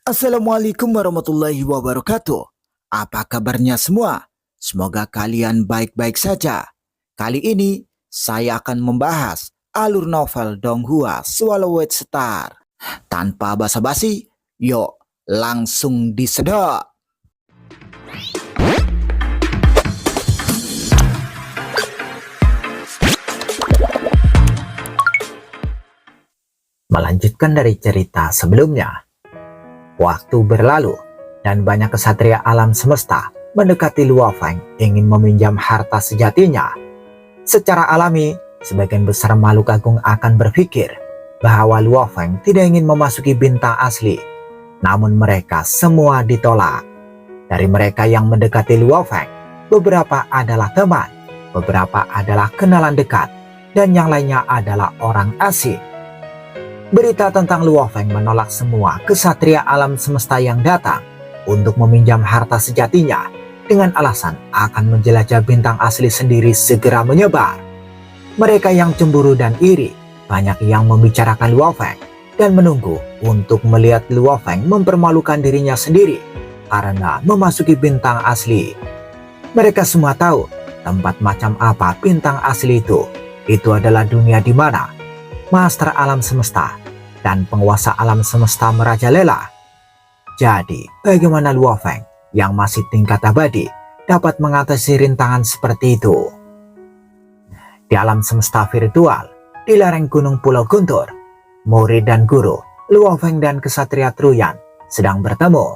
Assalamualaikum warahmatullahi wabarakatuh. Apa kabarnya semua? Semoga kalian baik-baik saja. Kali ini saya akan membahas alur novel Donghua Swallowed Star. Tanpa basa-basi, yuk langsung disedot. Melanjutkan dari cerita sebelumnya. Waktu berlalu, dan banyak kesatria alam semesta mendekati Luo Feng ingin meminjam harta sejatinya. Secara alami, sebagian besar makhluk agung akan berpikir bahwa Luo Feng tidak ingin memasuki bintang asli. Namun mereka semua ditolak. Dari mereka yang mendekati Luo Feng, beberapa adalah teman, beberapa adalah kenalan dekat, dan yang lainnya adalah orang asing. Berita tentang Luo Feng menolak semua kesatria alam semesta yang datang untuk meminjam harta sejatinya dengan alasan akan menjelajah bintang asli sendiri segera menyebar. Mereka yang cemburu dan iri banyak yang membicarakan Luo Feng dan menunggu untuk melihat Luo Feng mempermalukan dirinya sendiri karena memasuki bintang asli. Mereka semua tahu tempat macam apa bintang asli itu. Itu adalah dunia di mana Master alam semesta dan penguasa alam semesta merajalela. Jadi, bagaimana Luo Feng yang masih tingkat abadi dapat mengatasi rintangan seperti itu? Di alam semesta virtual, di lereng gunung Pulau Guntur, murid dan guru Luo Feng dan kesatria Truyan sedang bertemu.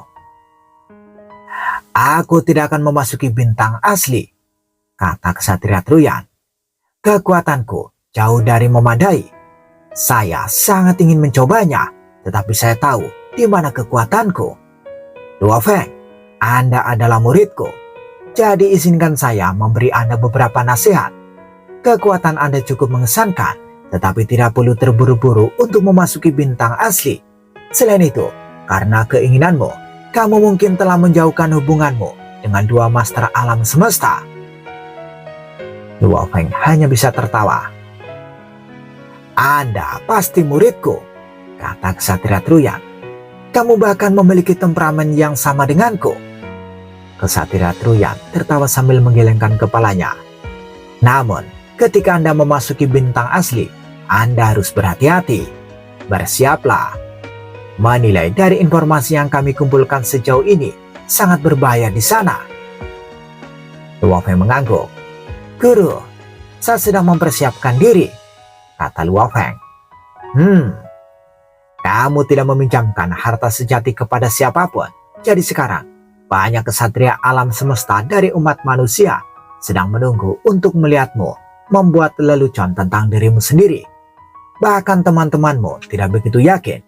"Aku tidak akan memasuki bintang asli," kata kesatria Truyan. "Kekuatanku jauh dari memadai. Saya sangat ingin mencobanya, tetapi saya tahu di mana kekuatanku. Luo Feng, Anda adalah muridku, jadi izinkan saya memberi Anda beberapa nasihat. Kekuatan Anda cukup mengesankan, tetapi tidak perlu terburu-buru untuk memasuki bintang asli. Selain itu, karena keinginanmu, kamu mungkin telah menjauhkan hubunganmu dengan dua master alam semesta." Luo Feng hanya bisa tertawa. "Anda pasti muridku," kata kesatria Truyan. "Kamu bahkan memiliki temperamen yang sama denganku." Kesatria Truyan tertawa sambil menggelengkan kepalanya. "Namun, ketika Anda memasuki bintang asli, Anda harus berhati-hati. Bersiaplah. Menilai dari informasi yang kami kumpulkan sejauh ini, sangat berbahaya di sana." Luo Feng mengangguk. "Guru, saya sedang mempersiapkan diri," kata Luo Feng. Kamu tidak meminjamkan harta sejati kepada siapapun. Jadi sekarang, banyak kesatria alam semesta dari umat manusia sedang menunggu untuk melihatmu membuat lelucon tentang dirimu sendiri. Bahkan teman-temanmu tidak begitu yakin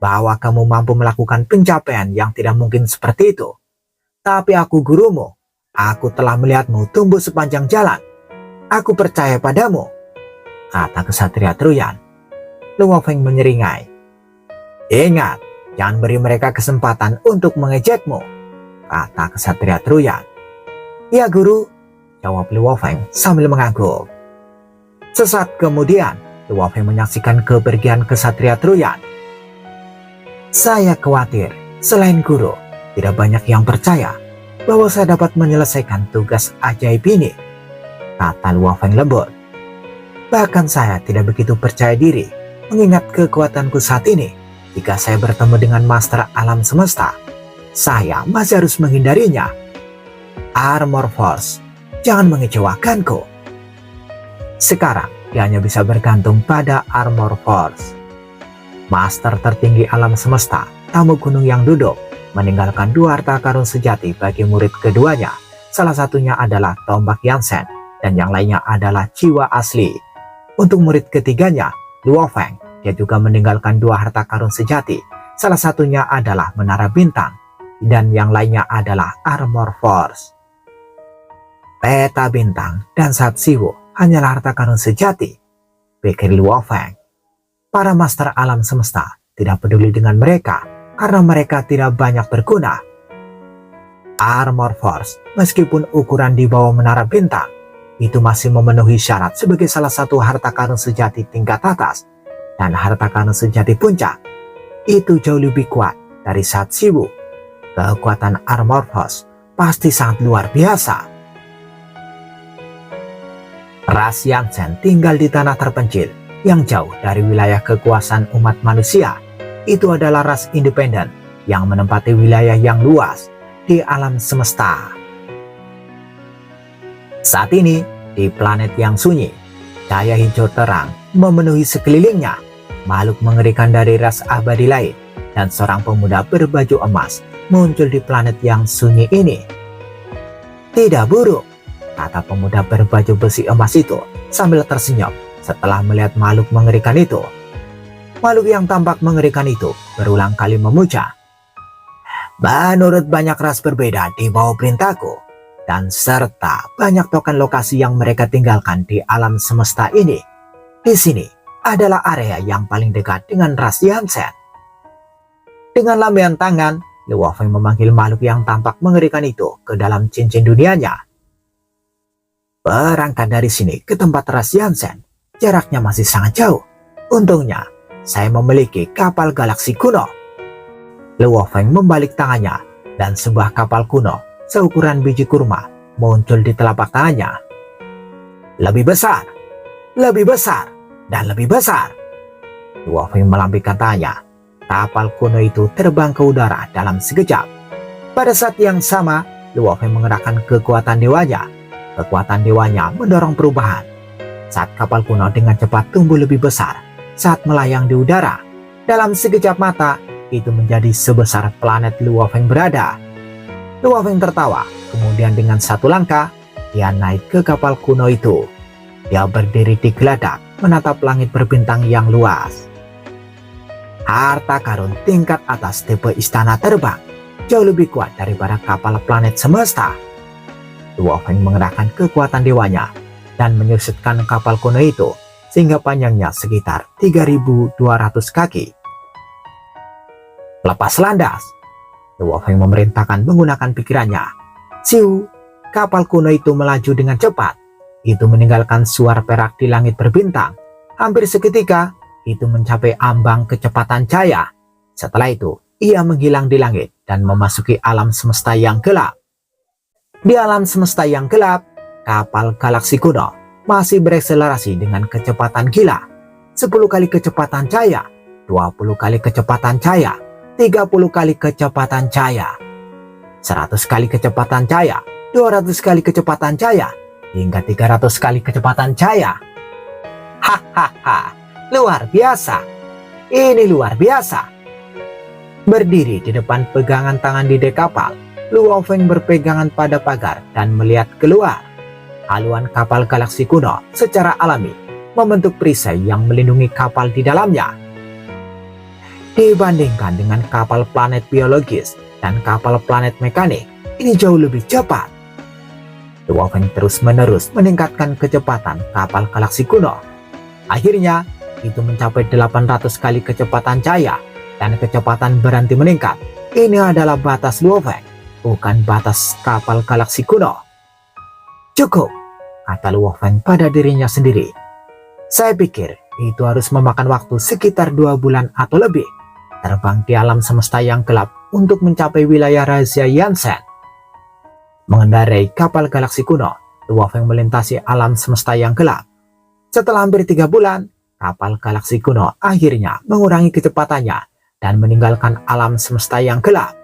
bahwa kamu mampu melakukan pencapaian yang tidak mungkin seperti itu. Tapi aku gurumu, aku telah melihatmu tumbuh sepanjang jalan. Aku percaya padamu, kata kesatria Truyan. Luo Feng menyeringai. "Ingat, jangan beri mereka kesempatan untuk mengejekmu," kata kesatria Truyan. "Ya guru," jawab Luo Feng sambil mengangguk. Sesaat kemudian, Luo Feng menyaksikan kepergian kesatria Truyan. "Saya khawatir, selain guru, tidak banyak yang percaya bahwa saya dapat menyelesaikan tugas ajaib ini," kata Luo Feng lembut. "Bahkan saya tidak begitu percaya diri mengingat kekuatanku saat ini. Jika saya bertemu dengan master alam semesta, saya masih harus menghindarinya. Armor Force, jangan mengecewakanku." Sekarang dia hanya bisa bergantung pada Armor Force. Master tertinggi alam semesta, tamu gunung yang duduk, meninggalkan dua harta karun sejati bagi murid keduanya. Salah satunya adalah tombak Yansen dan yang lainnya adalah jiwa asli. Untuk murid ketiganya, Luo Feng, dia juga meninggalkan dua harta karun sejati. Salah satunya adalah menara bintang dan yang lainnya adalah Armor Force. Peta bintang dan Satsiwo hanyalah harta karun sejati, pikir Luo Feng. Para master alam semesta tidak peduli dengan mereka karena mereka tidak banyak berguna. Armor Force, meskipun ukuran di bawah menara bintang, itu masih memenuhi syarat sebagai salah satu harta karun sejati tingkat atas, dan harta karun sejati puncak itu jauh lebih kuat dari saat sibuk. Kekuatan Armor Force pasti sangat luar biasa. Ras Yansen tinggal di tanah terpencil yang jauh dari wilayah kekuasaan umat manusia. Itu adalah ras independen yang menempati wilayah yang luas di alam semesta. Saat ini, di planet yang sunyi, cahaya hijau terang memenuhi sekelilingnya. Makhluk mengerikan dari ras abadi lain dan seorang pemuda berbaju emas muncul di planet yang sunyi ini. Tidak buruk, kata pemuda berbaju besi emas itu sambil tersenyum setelah melihat makhluk mengerikan itu. Makhluk yang tampak mengerikan itu berulang kali memuja. Menurut banyak ras berbeda di bawah perintahku, dan serta banyak token lokasi yang mereka tinggalkan di alam semesta ini, di sini adalah area yang paling dekat dengan ras Yansen. Dengan lambaian tangan, Luo Feng memanggil makhluk yang tampak mengerikan itu ke dalam cincin dunianya. Berangkat dari sini ke tempat ras Yansen, jaraknya masih sangat jauh. Untungnya, saya memiliki kapal galaksi kuno. Luo Feng membalik tangannya dan sebuah kapal kuno seukuran biji kurma muncul di telapak tangannya. Lebih besar, dan lebih besar. Luo Feng melambaikan tangannya. Kapal kuno itu terbang ke udara dalam sekejap. Pada saat yang sama, Luo Feng mengerahkan kekuatan dewanya. Kekuatan dewanya mendorong perubahan. Saat kapal kuno dengan cepat tumbuh lebih besar, saat melayang di udara, dalam sekejap mata, itu menjadi sebesar planet Luo Feng berada. Luo Feng tertawa, kemudian dengan satu langkah, dia naik ke kapal kuno itu. Dia berdiri di geladak, menatap langit berbintang yang luas. Harta karun tingkat atas tipe istana terbang jauh lebih kuat daripada kapal planet semesta. Luo Feng mengerahkan kekuatan dewanya dan menyusutkan kapal kuno itu sehingga panjangnya sekitar 3.200 kaki. Lepas landas, Luo Feng memerintahkan menggunakan pikirannya. Siu, kapal kuno itu melaju dengan cepat. Itu meninggalkan suar perak di langit berbintang. Hampir seketika, itu mencapai ambang kecepatan cahaya. Setelah itu, ia menghilang di langit dan memasuki alam semesta yang gelap. Di alam semesta yang gelap, kapal galaksi kuno masih berakselerasi dengan kecepatan gila. 10 kali kecepatan cahaya, 20 kali kecepatan cahaya, 30 kali kecepatan cahaya, 100 kali kecepatan cahaya, 200 kali kecepatan cahaya, hingga 300 kali kecepatan cahaya. Hahaha. Luar biasa, ini luar biasa. Berdiri di depan pegangan tangan di dek kapal, Luo Feng berpegangan pada pagar dan melihat keluar. Haluan kapal galaksi kuno secara alami membentuk perisai yang melindungi kapal di dalamnya. Dibandingkan dengan kapal planet biologis dan kapal planet mekanik, ini jauh lebih cepat. Luo Feng terus-menerus meningkatkan kecepatan kapal galaksi kuno. Akhirnya, itu mencapai 800 kali kecepatan cahaya dan kecepatan berhenti meningkat. Ini adalah batas Luo Feng, bukan batas kapal galaksi kuno. Cukup, kata Luo Feng pada dirinya sendiri. Saya pikir itu harus memakan waktu sekitar 2 bulan atau lebih. Terbang di alam semesta yang gelap untuk mencapai wilayah rahasia Yansen. Mengendarai kapal galaksi kuno, Luo Feng melintasi alam semesta yang gelap. Setelah hampir 3 bulan, kapal galaksi kuno akhirnya mengurangi kecepatannya dan meninggalkan alam semesta yang gelap.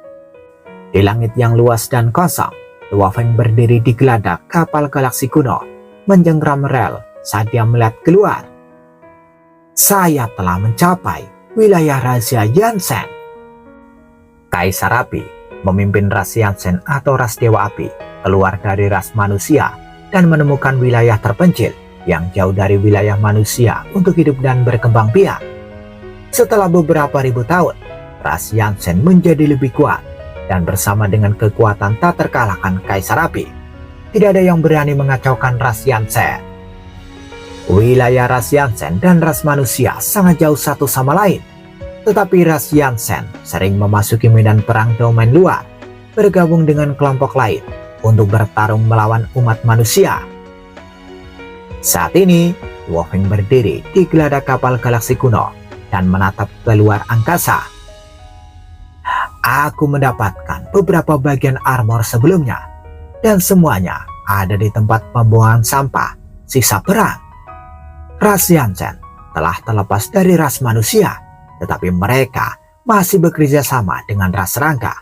Di langit yang luas dan kosong, Luo Feng berdiri di geladak kapal galaksi kuno, menjengkram rel saat dia melihat keluar. Saya telah mencapai wilayah rahasia Yansen. Kaisar Api memimpin ras Yansen atau ras Dewa Api keluar dari ras manusia dan menemukan wilayah terpencil yang jauh dari wilayah manusia untuk hidup dan berkembang biak. Setelah beberapa ribu tahun, ras Yansen menjadi lebih kuat dan bersama dengan kekuatan tak terkalahkan Kaisar Api, tidak ada yang berani mengacaukan ras Yansen. Wilayah ras Yansen dan ras manusia sangat jauh satu sama lain, tetapi ras Yansen sering memasuki medan perang domain luar, bergabung dengan kelompok lain untuk bertarung melawan umat manusia. Saat ini, Luo Feng berdiri di geladak kapal galaksi kuno dan menatap keluar angkasa. Aku mendapatkan beberapa bagian armor sebelumnya, dan semuanya ada di tempat pembuangan sampah sisa perang. Ras Yansen telah terlepas dari ras manusia, tetapi mereka masih bekerja sama dengan ras serangga,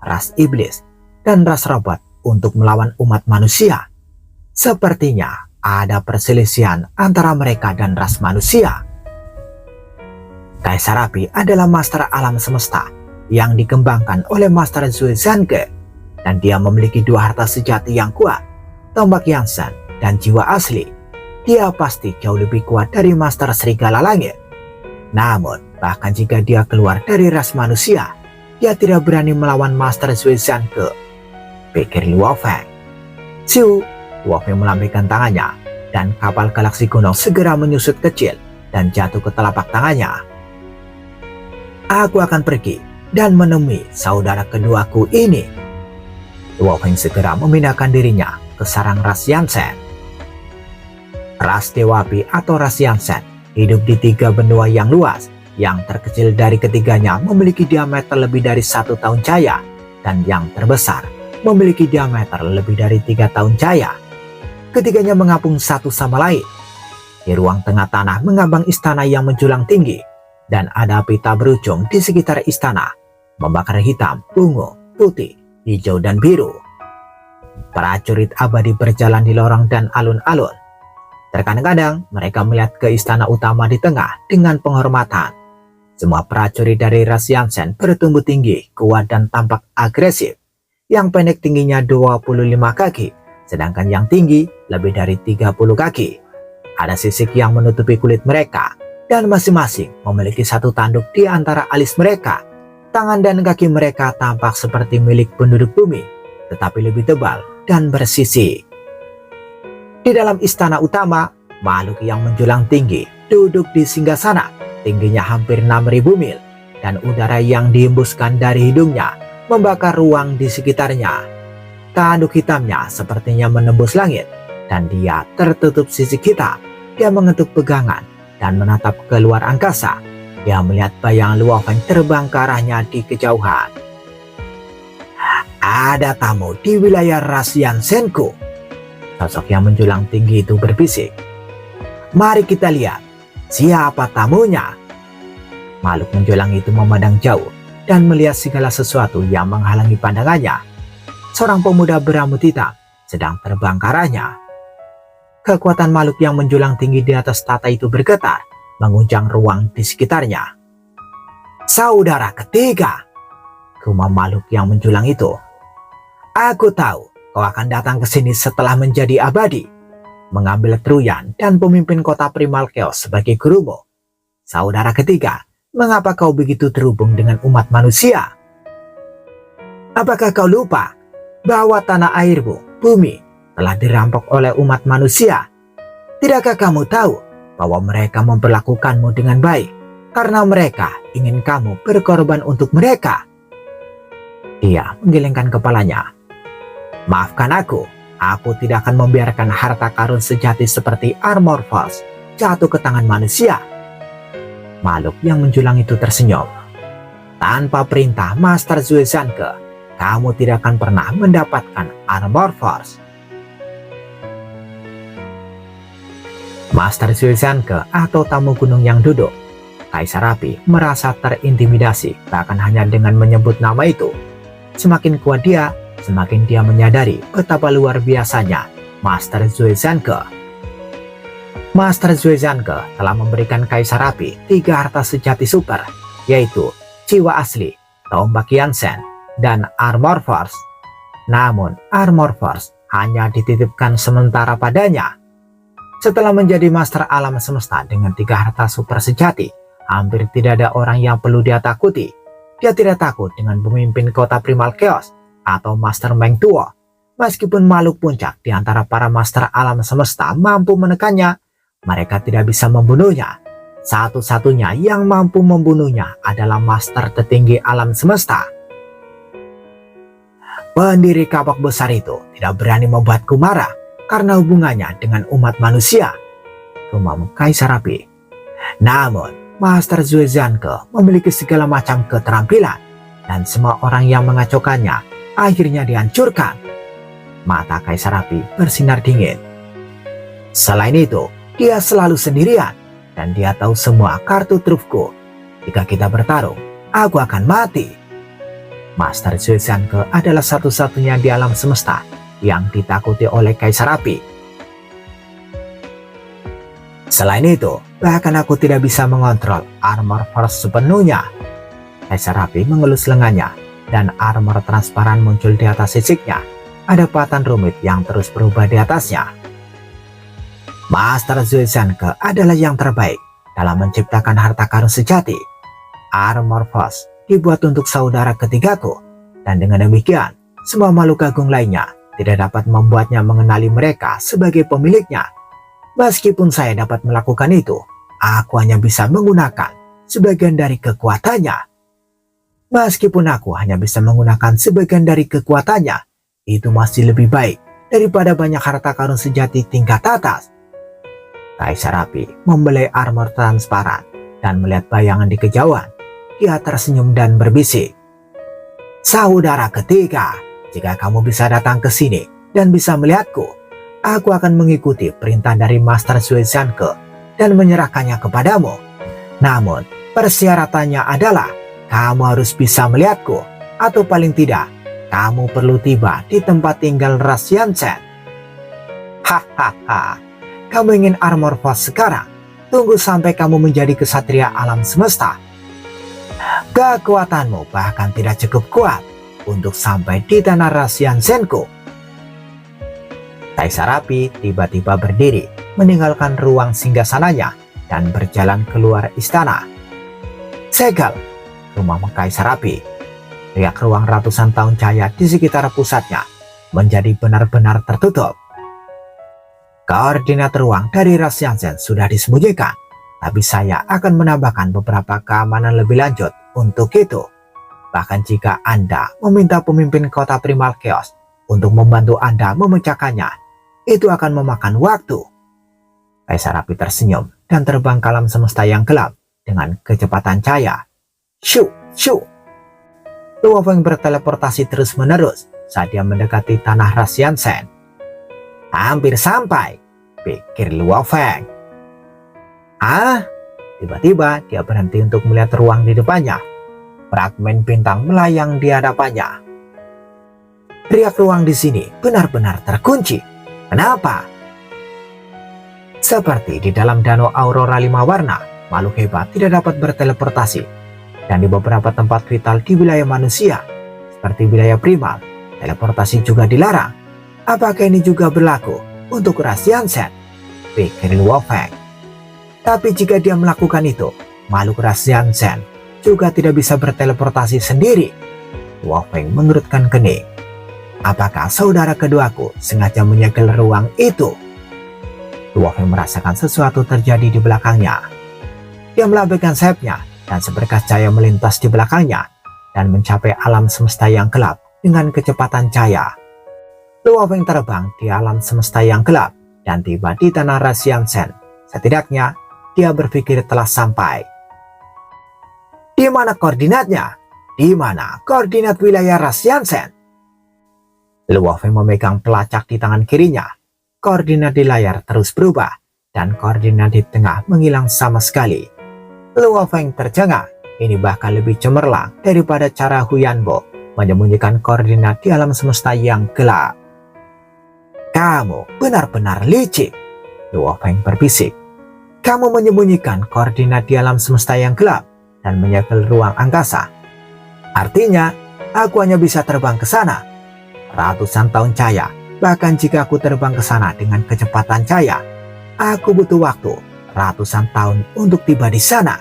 ras iblis, dan ras robot untuk melawan umat manusia. Sepertinya ada perselisihan antara mereka dan ras manusia. Kaisar Api adalah master alam semesta yang dikembangkan oleh Master Zhuo Zhange, dan dia memiliki dua harta sejati yang kuat, tombak Yansen dan jiwa asli. Dia pasti jauh lebih kuat dari Master Serigala Langit. Namun, bahkan jika dia keluar dari ras manusia, dia tidak berani melawan Master Zhuo Zhange, pikir Luo Feng. Luo Feng melambaikan tangannya, dan kapal galaksi kuno segera menyusut kecil dan jatuh ke telapak tangannya. Aku akan pergi dan menemui saudara keduaku ini. Luo Feng segera memindahkan dirinya ke sarang ras Yansen. Ras Dewa Api atau ras Yansen hidup di 3 benua yang luas. Yang terkecil dari ketiganya memiliki diameter lebih dari 1 tahun cahaya, dan yang terbesar memiliki diameter lebih dari 3 tahun cahaya. Ketiganya mengapung satu sama lain. Di ruang tengah tanah mengambang istana yang menjulang tinggi, dan ada api tak berujung di sekitar istana, membakar hitam, ungu, putih, hijau, dan biru. Prajurit abadi berjalan di lorong dan alun-alun. Terkadang-kadang mereka melihat ke istana utama di tengah dengan penghormatan. Semua prajurit dari ras Yansen bertumbuh tinggi, kuat, dan tampak agresif. Yang pendek tingginya 25 kaki, sedangkan yang tinggi lebih dari 30 kaki. Ada sisik yang menutupi kulit mereka, dan masing-masing memiliki satu tanduk di antara alis mereka. Tangan dan kaki mereka tampak seperti milik penduduk bumi, tetapi lebih tebal dan bersisi. Di dalam istana utama, makhluk yang menjulang tinggi duduk di singgasana, tingginya hampir 6.000 mil, dan udara yang dihembuskan dari hidungnya membakar ruang di sekitarnya. Tanduk hitamnya sepertinya menembus langit, dan dia tertutup sisik hitam. Dia mengetuk pegangan dan menatap keluar angkasa. Dia melihat bayang Luo Feng terbang ke arahnya di kejauhan. Ada tamu di wilayah ras Yansenku. Sosok yang menjulang tinggi itu berbisik. Mari kita lihat siapa tamunya. Makhluk menjulang itu memandang jauh dan melihat segala sesuatu yang menghalangi pandangannya. Seorang pemuda berambut hitam sedang terbang ke arahnya. Kekuatan makhluk yang menjulang tinggi di atas tata itu bergetar, menguncang ruang di sekitarnya. Saudara ketiga, gumam makhluk yang menjulang itu. Aku tahu kau akan datang ke sini setelah menjadi abadi, mengambil Truyan dan pemimpin kota Primal Chaos sebagai gurumu. Saudara ketiga, mengapa kau begitu terhubung dengan umat manusia? Apakah kau lupa bahwa tanah airmu, bumi, telah dirampok oleh umat manusia? Tidakkah kamu tahu bahwa mereka memperlakukanmu dengan baik karena mereka ingin kamu berkorban untuk mereka? Dia menggelengkan kepalanya. Maafkan aku tidak akan membiarkan harta karun sejati seperti Armor Force jatuh ke tangan manusia. Makhluk yang menjulang itu tersenyum. Tanpa perintah Master Zhuo Zhange, kamu tidak akan pernah mendapatkan Armor Force. Master Zhuo Zhange atau tamu gunung yang duduk, Kaisar Api, merasa terintimidasi bahkan hanya dengan menyebut nama itu. Semakin kuat dia, semakin dia menyadari betapa luar biasanya Master Zhuo Zhange. Master Zhuo Zhange telah memberikan Kaisar Api 3 harta sejati super, yaitu jiwa asli, tombak Yansen, dan Armor Force. Namun Armor Force hanya dititipkan sementara padanya. Setelah menjadi master alam semesta dengan 3 harta super sejati, hampir tidak ada orang yang perlu dia takuti. Dia tidak takut dengan pemimpin kota Primal Chaos atau Master Meng Tuo. Meskipun makhluk puncak di antara para master alam semesta mampu menekannya, mereka tidak bisa membunuhnya. Satu-satunya yang mampu membunuhnya adalah master tertinggi alam semesta. Pendiri kapak besar itu tidak berani membuatku marah karena hubungannya dengan umat manusia, gumam Kaisar Api. Namun, Master Zhuo Zhange memiliki segala macam keterampilan. dan semua orang yang mengacaukannya akhirnya dihancurkan. Mata Kaisar Api bersinar dingin. Selain itu, dia selalu sendirian dan dia tahu semua kartu trufku. Jika kita bertarung, aku akan mati. Master Zhuo Xianke adalah satu-satunya di alam semesta yang ditakuti oleh Kaisar Api. Selain itu, bahkan aku tidak bisa mengontrol armor force sepenuhnya. Kaisar Api mengelus lengannya dan armor transparan muncul di atas sisiknya. Ada patan rumit yang terus berubah di atasnya. Master Zhuo Xianke adalah yang terbaik dalam menciptakan harta karun sejati. Armor force dibuat untuk saudara ketigaku, dan dengan demikian semua makhluk agung lainnya tidak dapat membuatnya mengenali mereka sebagai pemiliknya. Meskipun saya dapat melakukan itu, aku hanya bisa menggunakan sebagian dari kekuatannya. Meskipun aku hanya bisa menggunakan sebagian dari kekuatannya, itu masih lebih baik daripada banyak harta karun sejati tingkat atas. Kaisar Api membelai armor transparan dan melihat bayangan di kejauhan. Dia tersenyum dan berbisik, "Saudara ketiga, jika kamu bisa datang ke sini dan bisa melihatku, aku akan mengikuti perintah dari Master Zhuo Xianke dan menyerahkannya kepadamu. Namun, persyaratannya adalah kamu harus bisa melihatku, atau paling tidak, kamu perlu tiba di tempat tinggal Ras Yansen." "Hahaha, kamu ingin armor force sekarang? Tunggu sampai kamu menjadi kesatria alam semesta. Kekuatanmu bahkan tidak cukup kuat untuk sampai di tanah Ras Yansenku." Kaisar Api tiba-tiba berdiri, meninggalkan ruang singgasananya dan berjalan keluar istana. "Segel!" rumah Kaisar Api. Riak ruang ratusan tahun cahaya di sekitar pusatnya menjadi benar-benar tertutup. Koordinat ruang dari Ras Yansen sudah disembunyikan, tapi saya akan menambahkan beberapa keamanan lebih lanjut untuk itu. Bahkan jika Anda meminta pemimpin kota Primal Chaos untuk membantu Anda memecahkannya, itu akan memakan waktu. Kaisar Api tersenyum dan terbang ke alam semesta yang gelap dengan kecepatan cahaya. Shoo, shoo. Luo Feng berteleportasi terus-menerus saat dia mendekati tanah Ras Yansen. "Hampir sampai," pikir Luo Feng. Tiba-tiba dia berhenti untuk melihat ruang di depannya. Fragmen bintang melayang di hadapannya. Riak ruang di sini benar-benar terkunci. Kenapa? Seperti di dalam danau Aurora 5 warna, makhluk hebat tidak dapat berteleportasi. Dan di beberapa tempat vital di wilayah manusia, seperti wilayah primal, teleportasi juga dilarang. Apakah ini juga berlaku untuk Ras Yansen? Pikir Luo Feng. Tapi jika dia melakukan itu, makhluk Ras Yansen juga tidak bisa berteleportasi sendiri. Luo Feng mengerutkan kening. Apakah saudara keduaku sengaja menyegel ruang itu? Luo Feng merasakan sesuatu terjadi di belakangnya. Dia melambaikan sayapnya dan seberkas cahaya melintas di belakangnya dan mencapai alam semesta yang gelap dengan kecepatan cahaya. Luo Feng terbang di alam semesta yang gelap dan tiba di tanah Ras Yansen. Setidaknya dia berpikir telah sampai. Di mana koordinatnya? Di mana koordinat wilayah Ras Yansen? Luo Feng memegang pelacak di tangan kirinya. Koordinat di layar terus berubah dan koordinat di tengah menghilang sama sekali. Luo Feng tercengang. Ini bahkan lebih cemerlang daripada cara Huyanbo menyembunyikan koordinat di alam semesta yang gelap. "Kamu benar-benar licik," Luo Feng berbisik. "Kamu menyembunyikan koordinat di alam semesta yang gelap dan menyegel ruang angkasa. Artinya, aku hanya bisa terbang ke sana. Ratusan tahun cahaya, bahkan jika aku terbang ke sana dengan kecepatan cahaya, aku butuh waktu ratusan tahun untuk tiba di sana."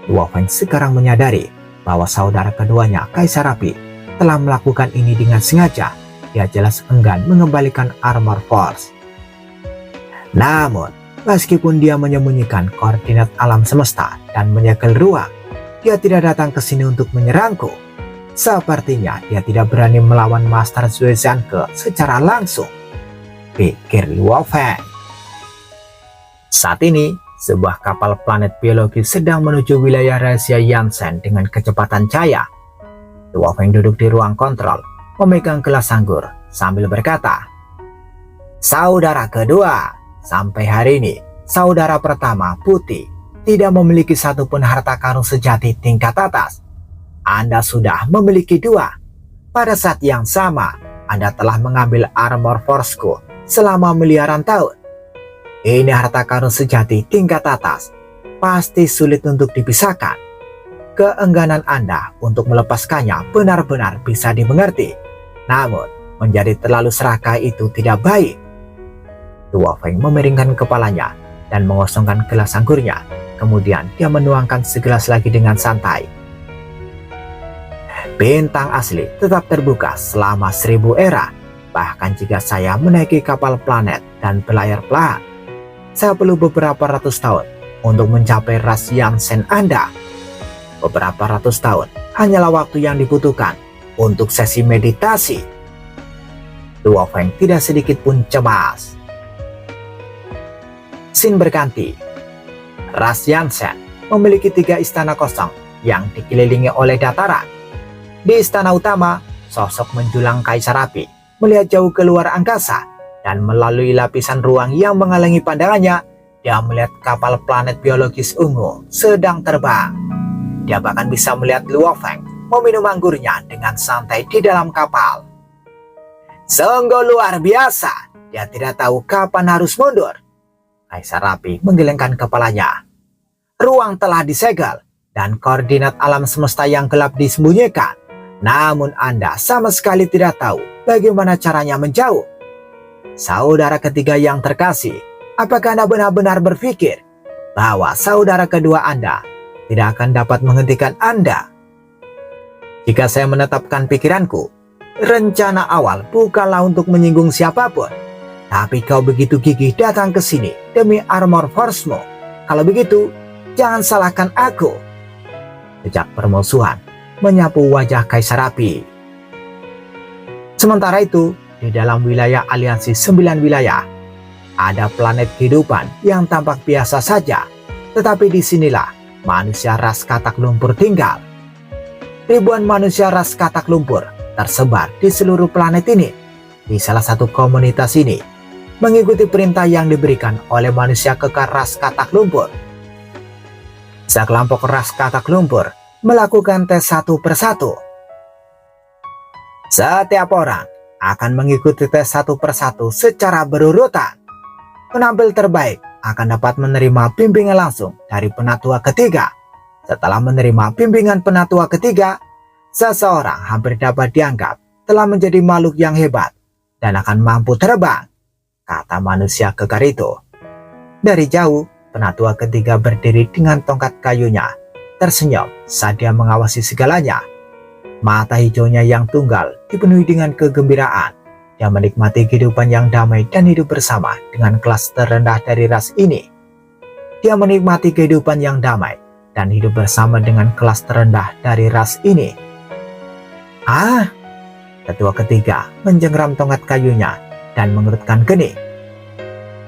Luo Feng sekarang menyadari bahwa saudara keduanya, Kaisar Api, telah melakukan ini dengan sengaja. Dia jelas enggan mengembalikan armor force. Namun, meskipun dia menyembunyikan koordinat alam semesta dan menyegel ruang, dia tidak datang ke sini untuk menyerangku. Sepertinya dia tidak berani melawan Master Zhuo Xianke secara langsung, pikir Luo Feng. Saat ini, sebuah kapal planet biologi sedang menuju wilayah rahasia Yansen dengan kecepatan cahaya. Tua Feng duduk di ruang kontrol, memegang gelas anggur sambil berkata, "Saudara kedua, sampai hari ini, saudara pertama Putih tidak memiliki satupun harta karun sejati tingkat atas. Anda sudah memiliki 2. Pada saat yang sama, Anda telah mengambil armor forceku selama miliaran tahun. Ini harta karun sejati tingkat atas, pasti sulit untuk dipisahkan. Keengganan Anda untuk melepaskannya benar-benar bisa dimengerti. Namun, menjadi terlalu serakah itu tidak baik." Tua Feng memiringkan kepalanya dan mengosongkan gelas anggurnya. Kemudian dia menuangkan segelas lagi dengan santai. "Bintang asli tetap terbuka selama 1000 era. Bahkan jika saya menaiki kapal planet dan berlayar pelan, saya perlu beberapa ratus tahun untuk mencapai ras Yansen Anda. Beberapa ratus tahun hanyalah waktu yang dibutuhkan untuk sesi meditasi." Tua Feng tidak sedikit pun cemas. Scene berganti. Ras Yansen memiliki 3 istana kosong yang dikelilingi oleh dataran. Di istana utama, sosok menjulang kaisar api melihat jauh keluar angkasa, dan melalui lapisan ruang yang menghalangi pandangannya, dia melihat kapal planet biologis ungu sedang terbang. Dia bahkan bisa melihat Luo Feng meminum anggurnya dengan santai di dalam kapal. Sungguh luar biasa, dia tidak tahu kapan harus mundur. Kaisar Api menggelengkan kepalanya. Ruang telah disegel dan koordinat alam semesta yang gelap disembunyikan. Namun Anda sama sekali tidak tahu bagaimana caranya menjauh. Saudara ketiga yang terkasih, apakah Anda benar-benar berpikir bahwa saudara kedua Anda tidak akan dapat menghentikan Anda? Jika saya menetapkan pikiranku, rencana awal bukanlah untuk menyinggung siapapun. Tapi kau begitu gigih datang ke sini demi armor force-mu. Kalau begitu, jangan salahkan aku. Jejak permusuhan menyapu wajah Kaisar Api. Sementara itu, di dalam wilayah aliansi 9 wilayah, ada planet kehidupan yang tampak biasa saja. Tetapi disinilah manusia ras katak lumpur tinggal. Ribuan manusia ras katak lumpur tersebar di seluruh planet ini. Di salah satu komunitas ini, mengikuti perintah yang diberikan oleh manusia kekar ras katak lumpur. Sekelompok ras katak lumpur melakukan tes satu persatu. Setiap orang akan mengikuti tes satu persatu secara berurutan. Penampil terbaik akan dapat menerima bimbingan langsung dari penatua ketiga. Setelah menerima bimbingan penatua ketiga, seseorang hampir dapat dianggap telah menjadi makhluk yang hebat dan akan mampu terbang, kata manusia kekar itu. Dari jauh, penatua ketiga berdiri dengan tongkat kayunya, tersenyum saat dia mengawasi segalanya. Mata hijaunya yang tunggal dipenuhi dengan kegembiraan. Dia menikmati kehidupan yang damai dan hidup bersama dengan kelas terendah dari ras ini. Dia menikmati kehidupan yang damai dan hidup bersama dengan kelas terendah dari ras ini. Ah, ketua ketiga menjengram tongkat kayunya dan mengerutkan kening.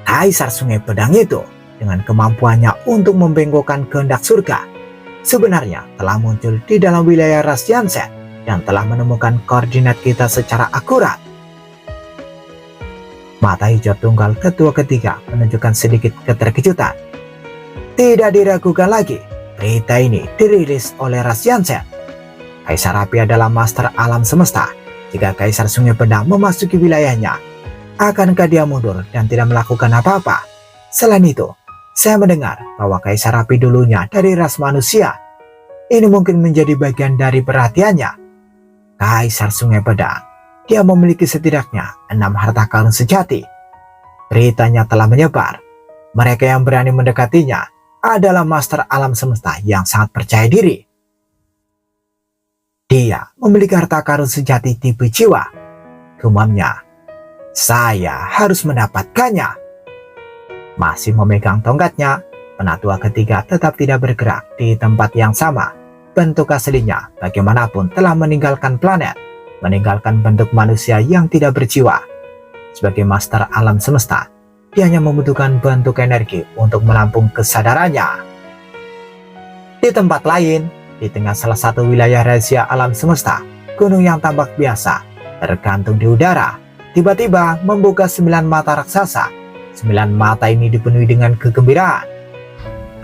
Kaisar Sungai Pedang itu dengan kemampuannya untuk membengkokkan kehendak surga sebenarnya telah muncul di dalam wilayah ras Yansen dan telah menemukan koordinat kita secara akurat. Mata hijau tunggal ketua ketiga menunjukkan sedikit keterkejutan. Tidak diragukan lagi, berita ini dirilis oleh ras Yansen. Kaisar Api adalah master alam semesta. Jika Kaisar Sungai Pedang memasuki wilayahnya, akankah dia mundur dan tidak melakukan apa-apa? Selain itu, saya mendengar bahwa Kaisar Api dulunya dari ras manusia. Ini mungkin menjadi bagian dari perhatiannya. Kaisar Sungai Pedang, dia memiliki setidaknya 6 harta karun sejati. Beritanya telah menyebar. Mereka yang berani mendekatinya adalah master alam semesta yang sangat percaya diri. Dia memiliki harta karun sejati tipe jiwa. Gumamnya, saya harus mendapatkannya. Masih memegang tongkatnya, penatua ketiga tetap tidak bergerak di tempat yang sama. Bentuk aslinya bagaimanapun telah meninggalkan planet, meninggalkan bentuk manusia yang tidak berjiwa. Sebagai master alam semesta, dia hanya membutuhkan bentuk energi untuk menampung kesadarannya. Di tempat lain, di tengah salah satu wilayah rahasia alam semesta, gunung yang tampak biasa tergantung di udara tiba-tiba membuka 9 mata raksasa. 9 mata ini dipenuhi dengan kegembiraan.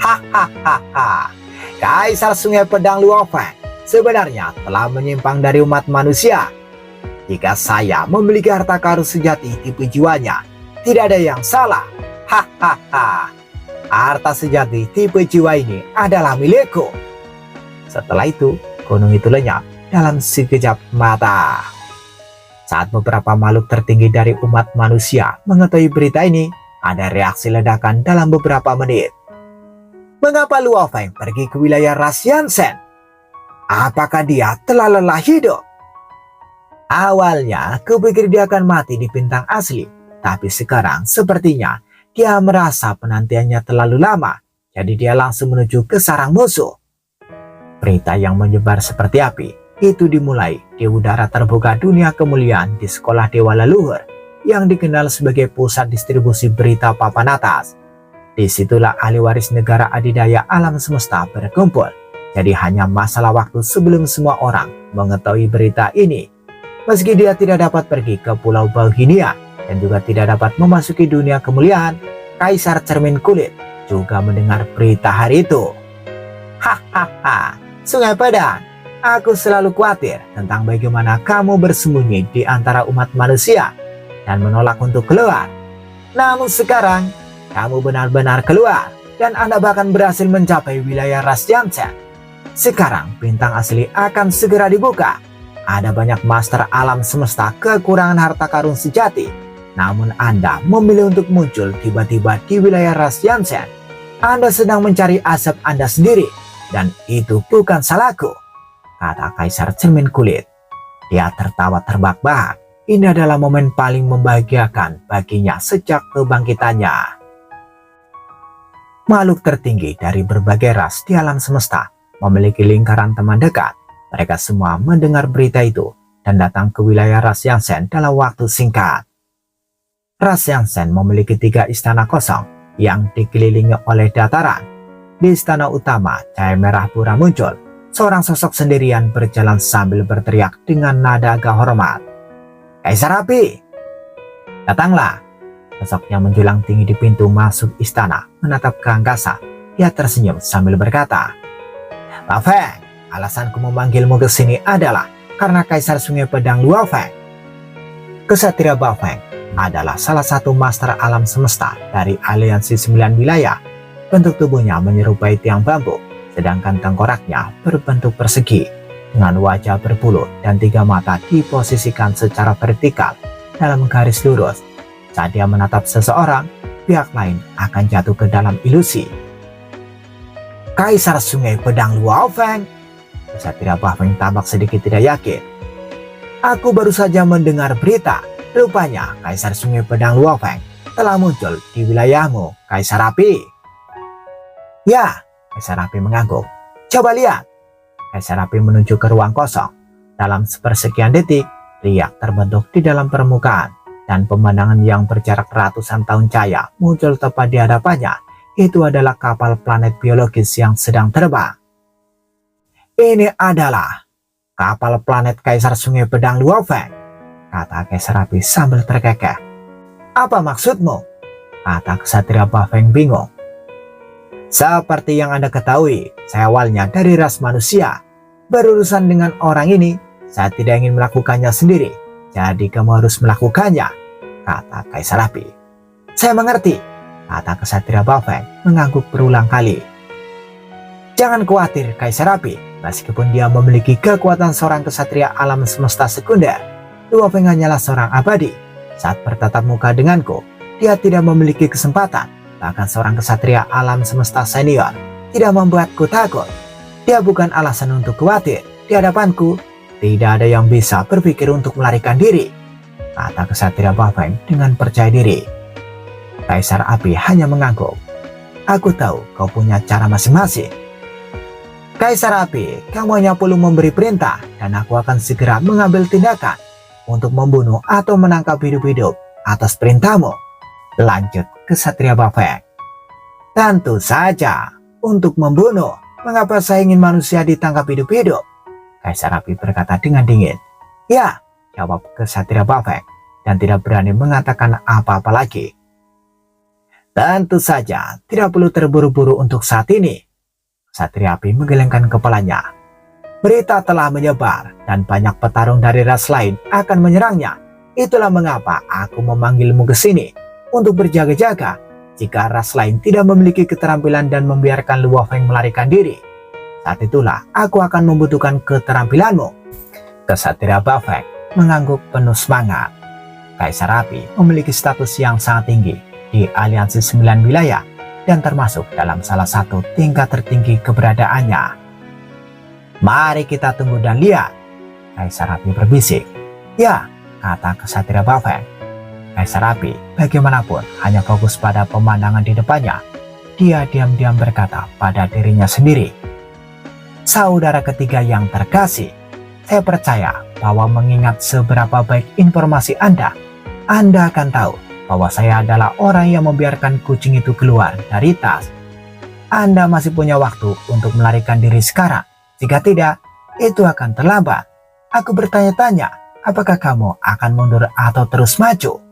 Hahaha, Kaisar Sungai Pedang Luo Feng sebenarnya telah menyimpang dari umat manusia. Jika saya memiliki harta karun sejati tipe jiwanya, tidak ada yang salah. Hahaha, harta sejati tipe jiwa ini adalah milikku. Setelah itu, gunung itu lenyap dalam sekejap mata. Saat beberapa makhluk tertinggi dari umat manusia mengetahui berita ini, ada reaksi ledakan dalam beberapa menit. Mengapa Luo Feng pergi ke wilayah ras Yansen? Apakah dia telah lelah hidup? Awalnya, kupikir dia akan mati di bintang asli, tapi sekarang sepertinya dia merasa penantiannya terlalu lama, jadi dia langsung menuju ke sarang musuh. Berita yang menyebar seperti api itu dimulai di udara terbuka dunia kemuliaan di sekolah Dewa Leluhur yang dikenal sebagai pusat distribusi berita papan atas. Disitulah ahli waris negara adidaya alam semesta berkumpul. Jadi hanya masalah waktu sebelum semua orang mengetahui berita ini. Meski dia tidak dapat pergi ke Pulau Bauhinia dan juga tidak dapat memasuki dunia kemuliaan, Kaisar Cermin Kulit juga mendengar berita hari itu. Hahaha, Sungai Pedang, aku selalu khawatir tentang bagaimana kamu bersembunyi di antara umat manusia dan menolak untuk keluar. Namun sekarang, kamu benar-benar keluar dan Anda bahkan berhasil mencapai wilayah ras Yansen. Sekarang bintang asli akan segera dibuka. Ada banyak master alam semesta kekurangan harta karun sejati. Namun Anda memilih untuk muncul tiba-tiba di wilayah ras Yansen. Anda sedang mencari asap Anda sendiri. Dan itu bukan salahku, kata Kaisar Cermin Kulit. Dia tertawa terbahak-bahak. Ini adalah momen paling membahagiakan baginya sejak kebangkitannya. Makhluk tertinggi dari berbagai ras di alam semesta memiliki lingkaran teman dekat. Mereka semua mendengar berita itu dan datang ke wilayah ras Yansen dalam waktu singkat. Ras Yansen memiliki 3 istana kosong yang dikelilingi oleh dataran. Di istana utama, cahaya merah pura muncul. Seorang sosok sendirian berjalan sambil berteriak dengan nada agak hormat. Kaisar Api! Datanglah. Sosoknya menjulang tinggi di pintu masuk istana, menatap ke angkasa. Dia tersenyum sambil berkata, Luo Feng, alasanku memanggilmu ke sini adalah karena Kaisar Sungai Pedang Luo Feng. Kesatria Bao Feng adalah salah satu master alam semesta dari aliansi 9 wilayah. Bentuk tubuhnya menyerupai tiang bambu, sedangkan tengkoraknya berbentuk persegi, dengan wajah berbulu dan 3 mata diposisikan secara vertikal dalam garis lurus. Saat dia menatap seseorang, pihak lain akan jatuh ke dalam ilusi. Kaisar Sungai Pedang Luo Feng? Kesatria Bao Feng tampak sedikit tidak yakin. Aku baru saja mendengar berita, rupanya Kaisar Sungai Pedang Luo Feng telah muncul di wilayahmu, Kaisar Api. Ya, Kaisar Api mengangguk. Coba lihat. Kaisar Api menuju ke ruang kosong. Dalam sepersekian detik, riak terbentuk di dalam permukaan dan pemandangan yang berjarak ratusan tahun cahaya muncul tepat di hadapannya. Itu adalah kapal planet biologis yang sedang terbang. Ini adalah kapal planet Kaisar Sungai Pedang Luo Feng, kata Kaisar Api sambil terkekeh. Apa maksudmu? Kata Kesatria Bao Feng bingung. Seperti yang Anda ketahui, saya awalnya dari ras manusia. Berurusan dengan orang ini, saya tidak ingin melakukannya sendiri. Jadi kamu harus melakukannya, kata Kaisar Api. Saya mengerti, kata Kesatria Bao Feng mengangguk berulang kali. Jangan khawatir Kaisar Api, meskipun dia memiliki kekuatan seorang kesatria alam semesta sekunder, Luo Feng hanyalah seorang abadi. Saat bertatap muka denganku, dia tidak memiliki kesempatan. Bahkan seorang kesatria alam semesta senior tidak membuatku takut. Dia bukan alasan untuk khawatir. Di hadapanku, tidak ada yang bisa berpikir untuk melarikan diri, kata Kesatria Bao Feng dengan percaya diri. Kaisar Api hanya mengangguk. Aku tahu kau punya cara masing-masing. Kaisar Api, kamu hanya perlu memberi perintah dan aku akan segera mengambil tindakan untuk membunuh atau menangkap hidup-hidup atas perintahmu, lanjut Kesatria Bao Feng. Tentu saja, untuk membunuh. Mengapa saya ingin manusia ditangkap hidup-hidup? Kaisar Api berkata dengan dingin. Ya, jawab Kesatria Bafeng dan tidak berani mengatakan apa-apa lagi. Tentu saja tidak perlu terburu-buru untuk saat ini. Kesatria Api menggelengkan kepalanya. Berita telah menyebar dan banyak petarung dari ras lain akan menyerangnya. Itulah mengapa aku memanggilmu ke sini untuk berjaga-jaga jika ras lain tidak memiliki keterampilan dan membiarkan Luo Feng melarikan diri. Saat itulah aku akan membutuhkan keterampilanmu. Kesatria Bafeng mengangguk penuh semangat. Kaisar Api memiliki status yang sangat tinggi di aliansi 9 wilayah dan termasuk dalam salah satu tingkat tertinggi keberadaannya. Mari kita tunggu dan lihat, Kaisar Api berbisik. Ya, kata Kesatria Bafeng. Kaisar Api bagaimanapun hanya fokus pada pemandangan di depannya. Dia diam-diam berkata pada dirinya sendiri. Saudara ketiga yang terkasih, saya percaya bahwa mengingat seberapa baik informasi Anda akan tahu bahwa saya adalah orang yang membiarkan kucing itu keluar dari tas. Anda masih punya waktu untuk melarikan diri sekarang. Jika tidak, itu akan terlambat. Aku bertanya-tanya, apakah kamu akan mundur atau terus maju?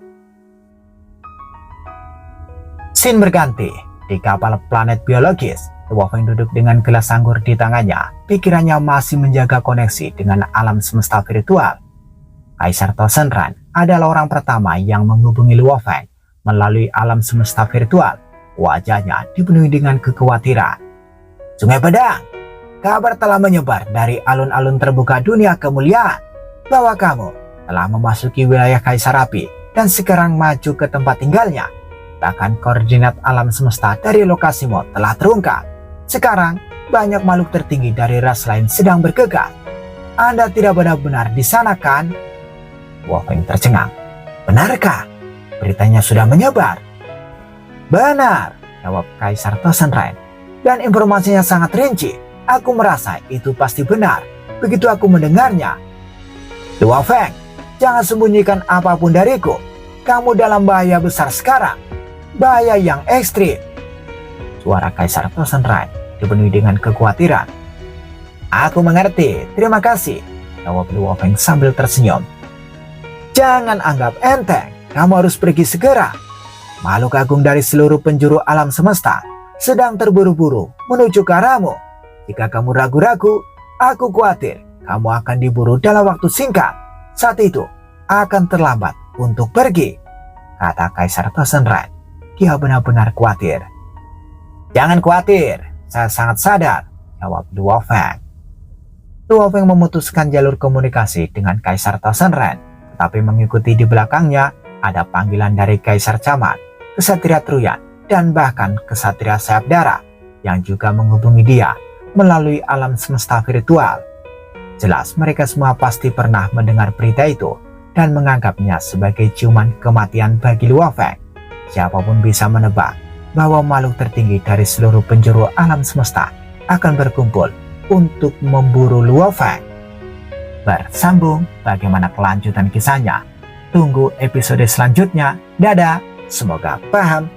Scene berganti di kapal planet biologis. Luo Feng duduk dengan gelas anggur di tangannya. Pikirannya masih menjaga koneksi dengan alam semesta virtual. Kaisar Tosenran adalah orang pertama yang menghubungi Luo Feng melalui alam semesta virtual. Wajahnya dipenuhi dengan kekhawatiran. Sungai Pedang, kabar telah menyebar dari alun-alun terbuka dunia kemuliaan bahwa kamu telah memasuki wilayah Kaisar Api dan sekarang maju ke tempat tinggalnya. Bahkan koordinat alam semesta dari lokasimu telah terungkap. Sekarang banyak makhluk tertinggi dari ras lain sedang bergegas. Anda tidak benar-benar di sana kan? Luo Feng tercengang. Benarkah? Beritanya sudah menyebar. Benar, jawab Kaisar Tosenran. Dan informasinya sangat rinci. Aku merasa itu pasti benar. Begitu aku mendengarnya. Luo Feng, jangan sembunyikan apapun dariku. Kamu dalam bahaya besar sekarang. Bahaya yang ekstrim. Suara Kaisar Tosenran dipenuhi dengan kekhawatiran. Aku mengerti, terima kasih, jawab Luo Feng sambil tersenyum. Jangan anggap enteng, kamu harus pergi segera. Makhluk agung dari seluruh penjuru alam semesta sedang terburu-buru menuju ke arahmu. Jika kamu ragu-ragu, aku khawatir kamu akan diburu dalam waktu singkat. Saat itu akan terlambat untuk pergi, kata Kaisar Tosenran. Dia benar-benar khawatir. Jangan khawatir, saya sangat sadar, jawab Luo Feng. Luo Feng memutuskan jalur komunikasi dengan Kaisar Tosenran, tetapi mengikuti di belakangnya ada panggilan dari Kaisar Camat, Kesatria Truyan, dan bahkan Kesatria Sayap Darah yang juga menghubungi dia melalui alam semesta virtual. Jelas mereka semua pasti pernah mendengar berita itu dan menganggapnya sebagai ciuman kematian bagi Luo Feng. Siapapun bisa menebak bahwa makhluk tertinggi dari seluruh penjuru alam semesta akan berkumpul untuk memburu Luo Feng. Bersambung bagaimana kelanjutan kisahnya. Tunggu episode selanjutnya. Dadah, semoga paham